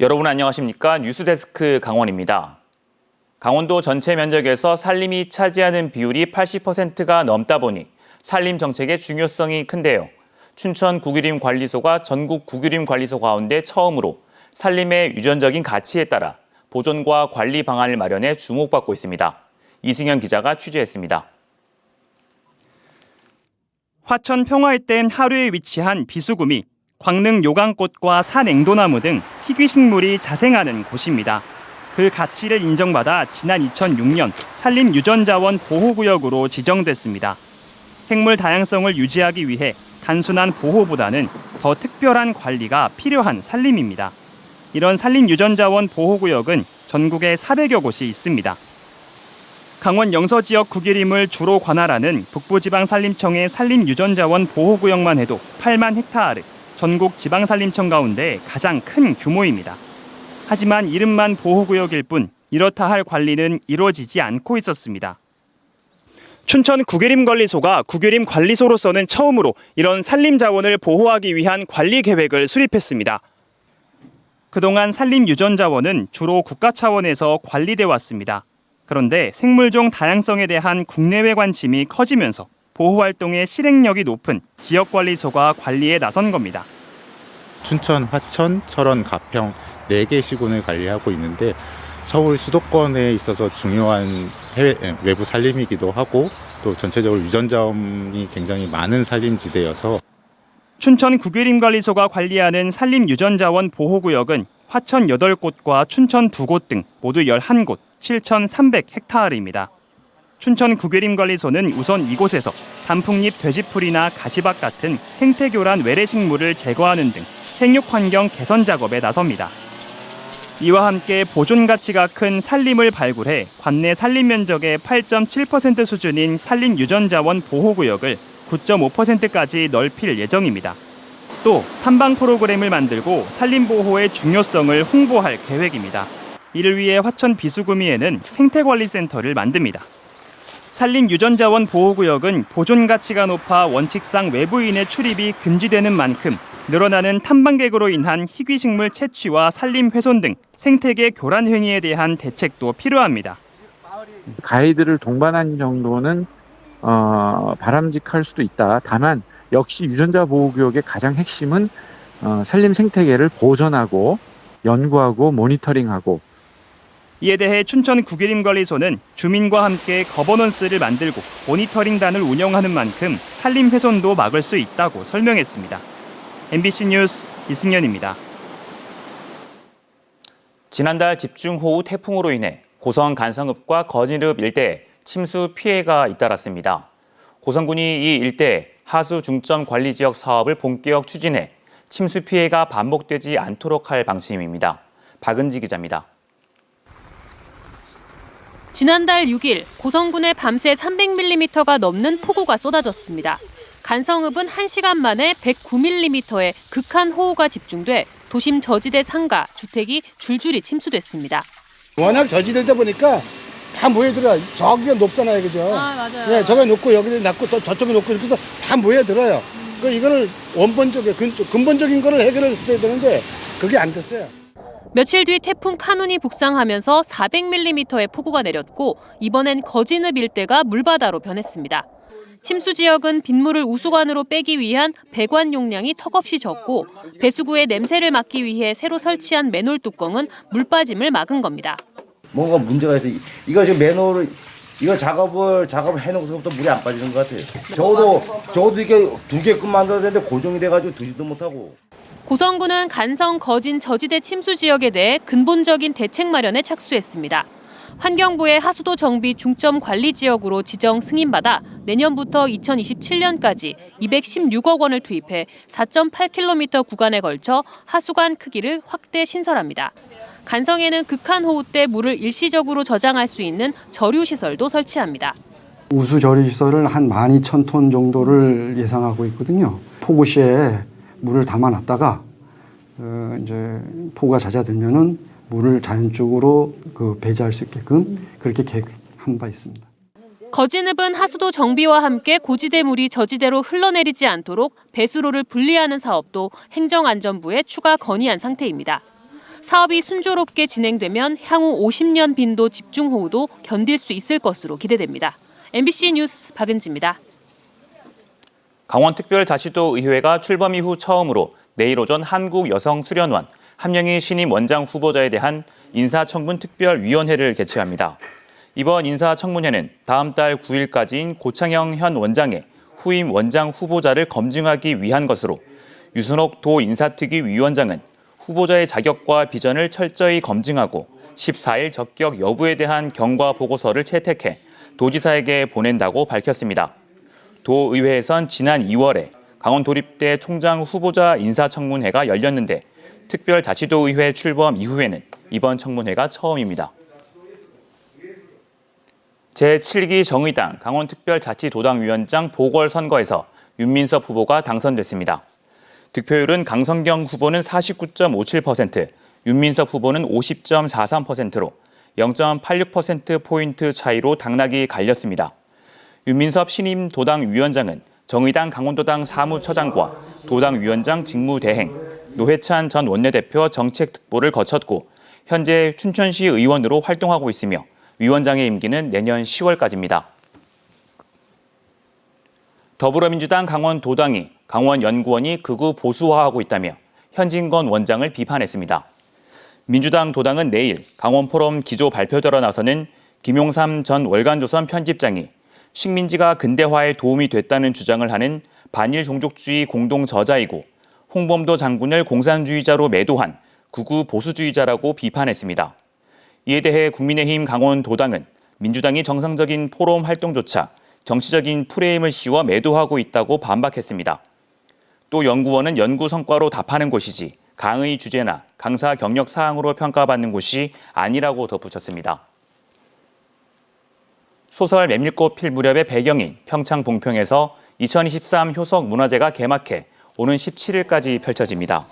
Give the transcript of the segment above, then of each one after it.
여러분 안녕하십니까? 뉴스데스크 강원입니다. 강원도 전체 면적에서 산림이 차지하는 비율이 80%가 넘다 보니 산림 정책의 중요성이 큰데요. 춘천 국유림 관리소가 전국 국유림 관리소 가운데 처음으로 산림의 유전적인 가치에 따라 보존과 관리 방안을 마련해 주목받고 있습니다. 이승현 기자가 취재했습니다. 화천 평화일댐 하류에 위치한 비수구미, 광릉 요강꽃과 산앵도나무 등 희귀식물이 자생하는 곳입니다. 그 가치를 인정받아 지난 2006년 산림유전자원 보호구역으로 지정됐습니다. 생물 다양성을 유지하기 위해 단순한 보호보다는 더 특별한 관리가 필요한 산림입니다. 이런 산림유전자원 보호구역은 전국에 400여 곳이 있습니다. 강원 영서 지역 국유림을 주로 관할하는 북부지방산림청의 산림유전자원 보호구역만 해도 8만 헥타르, 전국 지방산림청 가운데 가장 큰 규모입니다. 하지만 이름만 보호구역일 뿐 이렇다 할 관리는 이루어지지 않고 있었습니다. 춘천 국유림 관리소가 국유림 관리소로서는 처음으로 이런 산림 자원을 보호하기 위한 관리 계획을 수립했습니다. 그동안 산림유전자원은 주로 국가 차원에서 관리돼 왔습니다. 그런데 생물종 다양성에 대한 국내외 관심이 커지면서 보호활동의 실행력이 높은 지역관리소가 관리에 나선 겁니다. 춘천, 화천, 철원, 가평 4개 시군을 관리하고 있는데 서울 수도권에 있어서 중요한 외부 산림이기도 하고 또 전체적으로 유전자원이 굉장히 많은 산림지대여서 춘천 국유림관리소가 관리하는 산림유전자원 보호구역은 화천 8곳과 춘천 2곳 등 모두 11곳, 7,300헥타르입니다. 춘천 국유림관리소는 우선 이곳에서 단풍잎 돼지풀이나 가시밭 같은 생태교란 외래식물을 제거하는 등 생육환경 개선 작업에 나섭니다. 이와 함께 보존 가치가 큰 산림을 발굴해 관내 산림 면적의 8.7% 수준인 산림유전자원 보호구역을 9.5%까지 넓힐 예정입니다. 또 탐방 프로그램을 만들고 산림 보호의 중요성을 홍보할 계획입니다. 이를 위해 화천 비수구미에는 생태관리센터를 만듭니다. 산림유전자원 보호구역은 보존 가치가 높아 원칙상 외부인의 출입이 금지되는 만큼 늘어나는 탐방객으로 인한 희귀식물 채취와 산림 훼손 등 생태계 교란 행위에 대한 대책도 필요합니다. 가이드를 동반한 정도는 바람직할 수도 있다. 다만 역시 유전자 보호구역의 가장 핵심은 산림 생태계를 보존하고 연구하고 모니터링하고. 이에 대해 춘천 국유림관리소는 주민과 함께 거버넌스를 만들고 모니터링단을 운영하는 만큼 산림 훼손도 막을 수 있다고 설명했습니다. MBC 뉴스 이승현입니다. 지난달 집중호우 태풍으로 인해 고성 간성읍과 거진읍 일대에 침수 피해가 잇따랐습니다. 고성군이 이 일대에 하수 중점 관리 지역 사업을 본격 추진해 침수 피해가 반복되지 않도록 할 방침입니다. 박은지 기자입니다. 지난달 6일 고성군에 밤새 300mm가 넘는 폭우가 쏟아졌습니다. 간성읍은 1시간 만에 109mm의 극한 호우가 집중돼 도심 저지대 상가, 주택이 줄줄이 침수됐습니다. 워낙 저지대다 보니까 다 모여들어요. 저기가 높잖아요, 그죠? 아, 맞아요. 네, 저기 높고 여기 낮고 또 저쪽에 높고 이렇게 해서 다 모여들어요. 이거를 원본적인, 근본적인 거를 해결했어야 되는데 그게 안 됐어요. 며칠 뒤 태풍 카눈이 북상하면서 400mm의 폭우가 내렸고 이번엔 거진읍 일대가 물바다로 변했습니다. 침수 지역은 빗물을 우수관으로 빼기 위한 배관 용량이 턱없이 적고 배수구의 냄새를 막기 위해 새로 설치한 맨홀 뚜껑은 물 빠짐을 막은 겁니다. 뭔가 문제가 있어. 이거 지금 맨홀을 이거 작업을 해놓고서부터 물이 안 빠지는 것 같아요. 적어도 이게 2개끔 만들어야 되는데 고정이 돼가지고 두지도 못하고. 고성군은 간성, 거진 저지대 침수 지역에 대해 근본적인 대책 마련에 착수했습니다. 환경부의 하수도 정비 중점 관리 지역으로 지정 승인받아 내년부터 2027년까지 216억 원을 투입해 4.8km 구간에 걸쳐 하수관 크기를 확대 신설합니다. 간성에는 극한 호우 때 물을 일시적으로 저장할 수 있는 저류 시설도 설치합니다. 우수 저류 시설을 한 12,000톤 정도를 예상하고 있거든요. 폭우 시에 물을 담아놨다가 이제 폭우가 잦아들면은 물을 자연적으로 배제할 수 있게끔 그렇게 계획한 바 있습니다. 거진읍은 하수도 정비와 함께 고지대 물이 저지대로 흘러내리지 않도록 배수로를 분리하는 사업도 행정안전부에 추가 건의한 상태입니다. 사업이 순조롭게 진행되면 향후 50년 빈도 집중호우도 견딜 수 있을 것으로 기대됩니다. MBC 뉴스 박은지입니다. 강원특별자치도의회가 출범 이후 처음으로 내일 오전 한국여성수련원 함영희 신임 원장 후보자에 대한 인사청문특별위원회를 개최합니다. 이번 인사청문회는 다음 달 9일까지인 고창영 현 원장의 후임 원장 후보자를 검증하기 위한 것으로 유순옥 도 인사특위위원장은 후보자의 자격과 비전을 철저히 검증하고 14일 적격 여부에 대한 경과 보고서를 채택해 도지사에게 보낸다고 밝혔습니다. 도의회에선 지난 2월에 강원도립대 총장 후보자 인사청문회가 열렸는데 특별자치도의회 출범 이후에는 이번 청문회가 처음입니다. 제7기 정의당 강원특별자치도당위원장 보궐선거에서 윤민섭 후보가 당선됐습니다. 득표율은 강성경 후보는 49.57%, 윤민섭 후보는 50.43%로 0.86%포인트 차이로 당락이 갈렸습니다. 윤민섭 신임 도당위원장은 정의당 강원도당 사무처장과 도당위원장 직무대행, 노회찬 전 원내대표 정책특보를 거쳤고 현재 춘천시 의원으로 활동하고 있으며 위원장의 임기는 내년 10월까지입니다. 더불어민주당 강원도당이 강원연구원이 극우 보수화하고 있다며 현진건 원장을 비판했습니다. 민주당 도당은 내일 강원포럼 기조 발표대로 나서는 김용삼 전 월간조선 편집장이 식민지가 근대화에 도움이 됐다는 주장을 하는 반일 종족주의 공동 저자이고 홍범도 장군을 공산주의자로 매도한 극우 보수주의자라고 비판했습니다. 이에 대해 국민의힘 강원도당은 민주당이 정상적인 포럼 활동조차 정치적인 프레임을 씌워 매도하고 있다고 반박했습니다. 또 연구원은 연구 성과로 답하는 곳이지 강의 주제나 강사 경력 사항으로 평가받는 곳이 아니라고 덧붙였습니다. 소설 메밀꽃 필 무렵의 배경인 평창 봉평에서 2023 효석 문화제가 개막해 오는 17일까지 펼쳐집니다.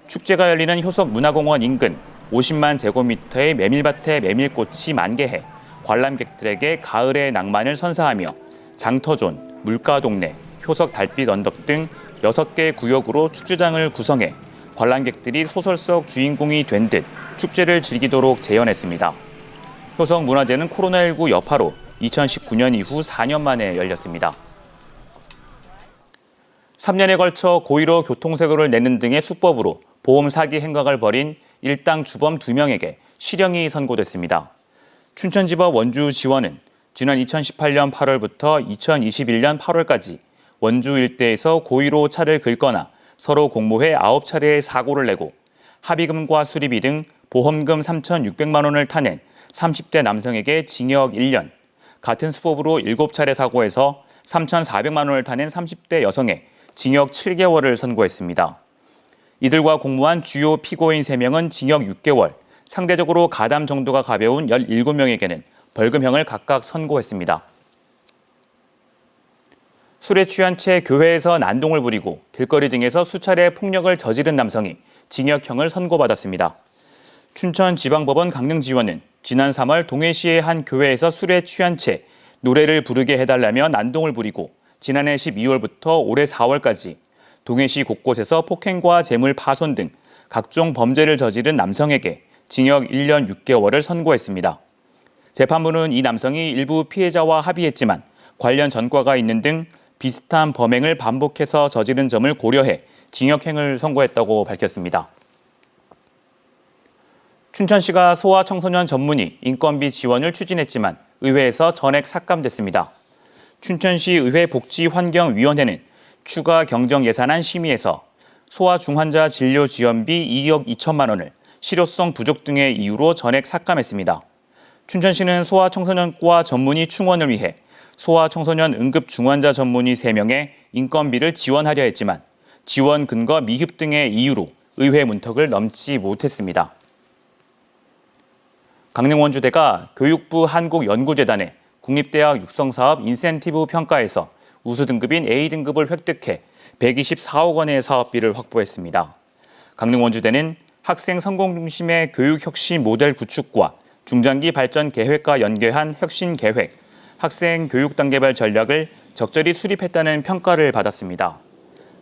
축제가 열리는 효석 문화공원 인근 50만 제곱미터의 메밀밭에 메밀꽃이 만개해 관람객들에게 가을의 낭만을 선사하며 장터존, 물가동네, 효석 달빛 언덕 등 6개 구역으로 축제장을 구성해 관람객들이 소설 속 주인공이 된 듯 축제를 즐기도록 재현했습니다. 효석 문화제는 코로나19 여파로 2019년 이후 4년 만에 열렸습니다. 3년에 걸쳐 고의로 교통사고를 내는 등의 수법으로 보험 사기 행각을 벌인 일당 주범 2명에게 실형이 선고됐습니다. 춘천지법 원주지원은 지난 2018년 8월부터 2021년 8월까지 원주 일대에서 고의로 차를 긁거나 서로 공모해 9차례의 사고를 내고 합의금과 수리비 등 보험금 3,600만 원을 타낸 30대 남성에게 징역 1년, 같은 수법으로 7차례 사고해서 3,400만 원을 타낸 30대 여성에 징역 7개월을 선고했습니다. 이들과 공모한 주요 피고인 3명은 징역 6개월, 상대적으로 가담 정도가 가벼운 17명에게는 벌금형을 각각 선고했습니다. 술에 취한 채 교회에서 난동을 부리고 길거리 등에서 수차례 폭력을 저지른 남성이 징역형을 선고받았습니다. 춘천지방법원 강릉지원은 지난 3월 동해시의 한 교회에서 술에 취한 채 노래를 부르게 해달라며 난동을 부리고 지난해 12월부터 올해 4월까지 동해시 곳곳에서 폭행과 재물 파손 등 각종 범죄를 저지른 남성에게 징역 1년 6개월을 선고했습니다. 재판부는 이 남성이 일부 피해자와 합의했지만 관련 전과가 있는 등 비슷한 범행을 반복해서 저지른 점을 고려해 징역형을 선고했다고 밝혔습니다. 춘천시가 소아청소년 전문의 인건비 지원을 추진했지만 의회에서 전액 삭감됐습니다. 춘천시 의회 복지환경위원회는 추가 경정 예산안 심의에서 소아 중환자 진료 지원비 2억 2천만 원을 실효성 부족 등의 이유로 전액 삭감했습니다. 춘천시는 소아청소년과 전문의 충원을 위해 소아청소년 응급중환자 전문의 3명의 인건비를 지원하려 했지만 지원 근거 미흡 등의 이유로 의회 문턱을 넘지 못했습니다. 강릉원주대가 교육부 한국연구재단의 국립대학 육성사업 인센티브 평가에서 우수 등급인 A등급을 획득해 124억 원의 사업비를 확보했습니다. 강릉원주대는 학생 성공 중심의 교육혁신 모델 구축과 중장기 발전 계획과 연계한 혁신 계획, 학생 교육 단계별 전략을 적절히 수립했다는 평가를 받았습니다.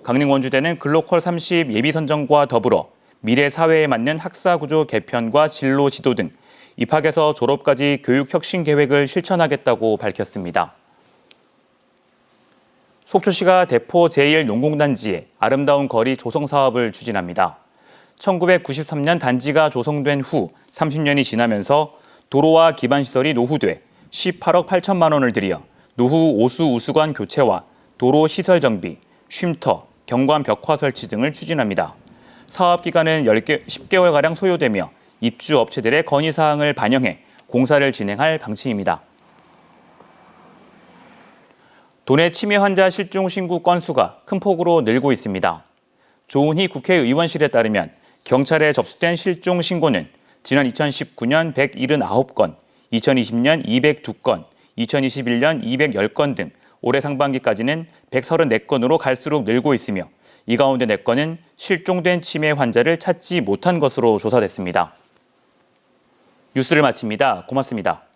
강릉원주대는 글로컬 30 예비 선정과 더불어 미래 사회에 맞는 학사 구조 개편과 진로 지도 등 입학에서 졸업까지 교육 혁신 계획을 실천하겠다고 밝혔습니다. 속초시가 대포 제1농공단지에 아름다운 거리 조성 사업을 추진합니다. 1993년 단지가 조성된 후 30년이 지나면서 도로와 기반시설이 노후돼 18억 8천만 원을 들여 노후 오수 우수관 교체와 도로 시설 정비, 쉼터, 경관 벽화 설치 등을 추진합니다. 사업 기간은 10개월가량 소요되며 입주 업체들의 건의사항을 반영해 공사를 진행할 방침입니다. 도내 치매 환자 실종 신고 건수가 큰 폭으로 늘고 있습니다. 조은희 국회의원실에 따르면 경찰에 접수된 실종 신고는 지난 2019년 179건, 2020년 202건, 2021년 210건 등 올해 상반기까지는 134건으로 갈수록 늘고 있으며 이 가운데 4건은 실종된 치매 환자를 찾지 못한 것으로 조사됐습니다. 뉴스를 마칩니다. 고맙습니다.